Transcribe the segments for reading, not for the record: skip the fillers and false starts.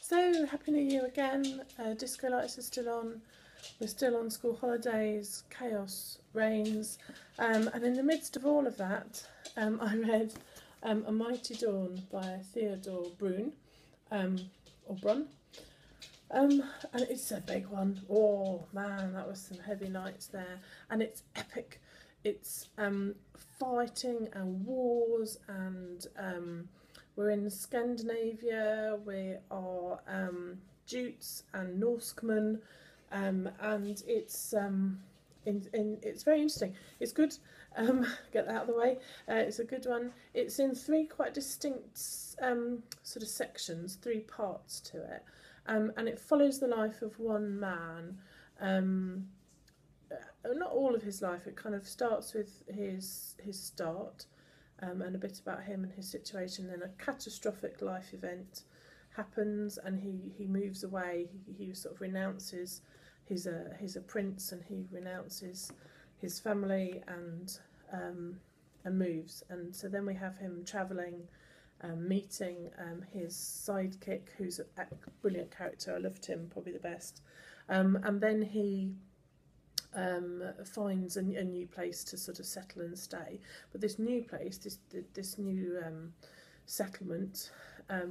So, Happy New Year again. Disco lights are still on. We're still on school holidays. Chaos reigns. And in the midst of all of that, I read A Mighty Dawn by Theodore Brun, or Brun. And it's a big one. Oh man, that was some heavy nights there. And it's epic. It's fighting and wars, and we're in Scandinavia. We are Jutes and Norsemen, and it's it's very interesting. It's good. Get that out of the way. It's a good one. It's in three quite distinct sort of sections, three parts to it, and it follows the life of one man. Not all of his life. It kind of starts with his start, and a bit about him and his situation. Then a catastrophic life event happens, and he moves away. He sort of renounces. He's a prince, and he renounces his family and moves. And so then we have him travelling, meeting his sidekick, who's a brilliant character. I loved him, probably the best. And then he finds a new place to sort of settle and stay. But this new place, this new settlement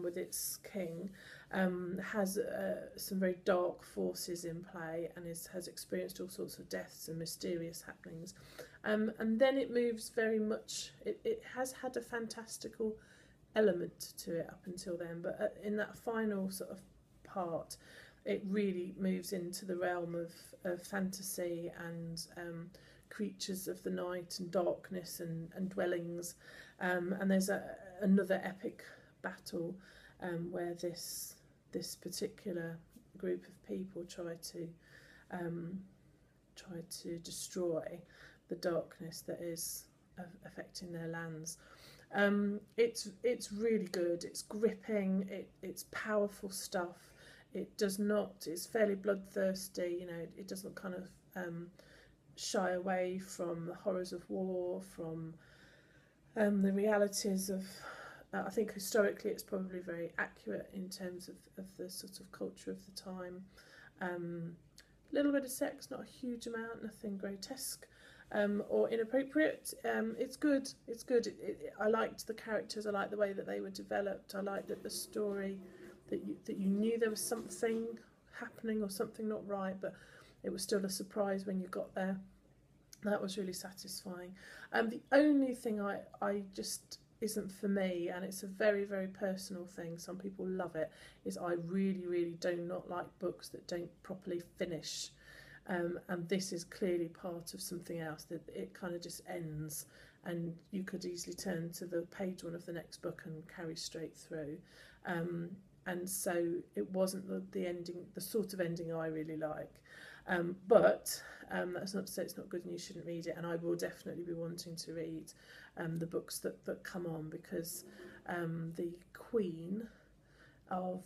with its king, has some very dark forces in play, and has experienced all sorts of deaths and mysterious happenings. And then it moves very much, it has had a fantastical element to it up until then, but in that final sort of part, it really moves into the realm of fantasy and creatures of the night and darkness and dwellings. And there's another epic battle where this particular group of people try to destroy the darkness that is affecting their lands. It's really good. It's gripping. It's powerful stuff. It does not. It's fairly bloodthirsty. You know, it doesn't kind of shy away from the horrors of war, from the realities of. I think historically, it's probably very accurate in terms of the sort of culture of the time. A little bit of sex, not a huge amount, nothing grotesque or inappropriate. It's good. It's good. I liked the characters. I liked the way that they were developed. I liked that the story. That you knew there was something happening or something not right, but it was still a surprise when you got there. That was really satisfying. The only thing I just isn't for me, and it's a very, very personal thing, some people love it, is I really, really do not like books that don't properly finish. And this is clearly part of something else, that it kind of just ends, and you could easily turn to the page one of the next book and carry straight through. And so it wasn't the ending, the sort of ending I really like. But that's not to say it's not good and you shouldn't read it. And I will definitely be wanting to read the books that come on, because the queen of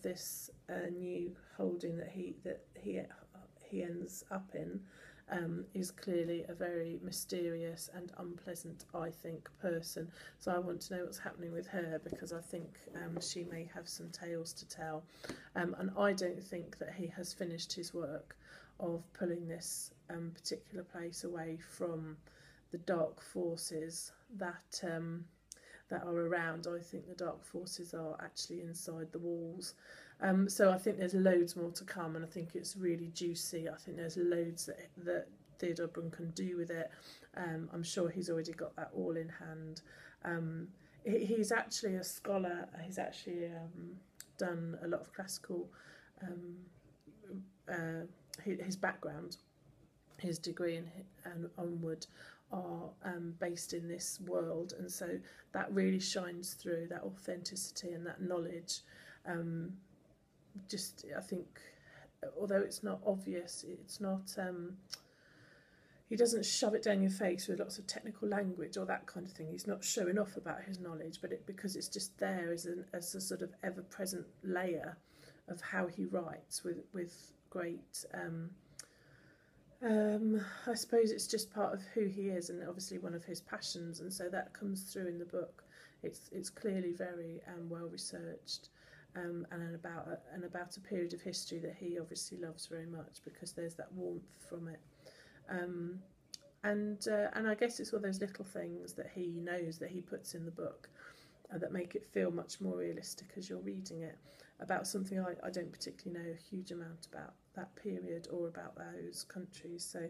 this new holding that he ends up in is clearly a very mysterious and unpleasant, I think, person. So I want to know what's happening with her, because I think she may have some tales to tell. And I don't think that he has finished his work of pulling this particular place away from the dark forces that are around. I think the dark forces are actually inside the walls. So I think there's loads more to come, and I think it's really juicy. I think there's loads that Theodore Brun can do with it. I'm sure he's already got that all in hand. He's actually a scholar. He's actually done a lot of classical. His background, his degree and onward, are based in this world, and so that really shines through, that authenticity and that knowledge. Just, I think, although it's not obvious, it's not. He doesn't shove it down your face with lots of technical language or that kind of thing. He's not showing off about his knowledge, but because it's just there as a sort of ever-present layer of how he writes with great. I suppose it's just part of who he is, and obviously one of his passions, and so that comes through in the book. It's clearly very well researched. and about a period of history that he obviously loves very much, because there's that warmth from it. And I guess it's all those little things that he knows that he puts in the book that make it feel much more realistic as you're reading it, about something I don't particularly know a huge amount about that period or about those countries. So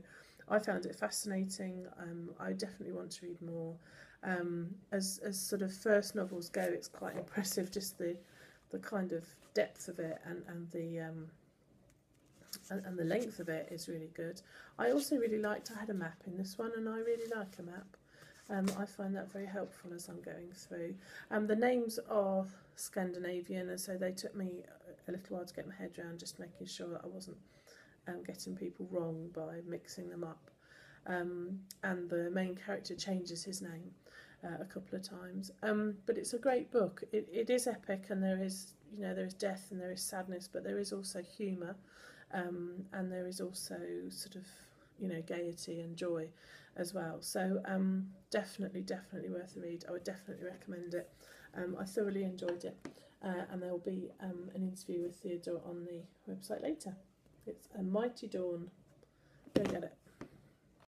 I found it fascinating. I definitely want to read more. As sort of first novels go, it's quite impressive, just the kind of depth of it, and the length of it is really good. I also really liked, I had a map in this one, and I really like a map. I find that very helpful as I'm going through. The names are Scandinavian, and so they took me a little while to get my head around, just making sure that I wasn't getting people wrong by mixing them up. And the main character changes his name a couple of times. But it's a great book. It is epic, and there is death and there is sadness, but there is also humour, and there is also sort of gaiety and joy as well. So definitely worth a read. I would definitely recommend it. I thoroughly enjoyed it, and there will be an interview with Theodore on the website later. It's A Mighty Dawn. Go get it.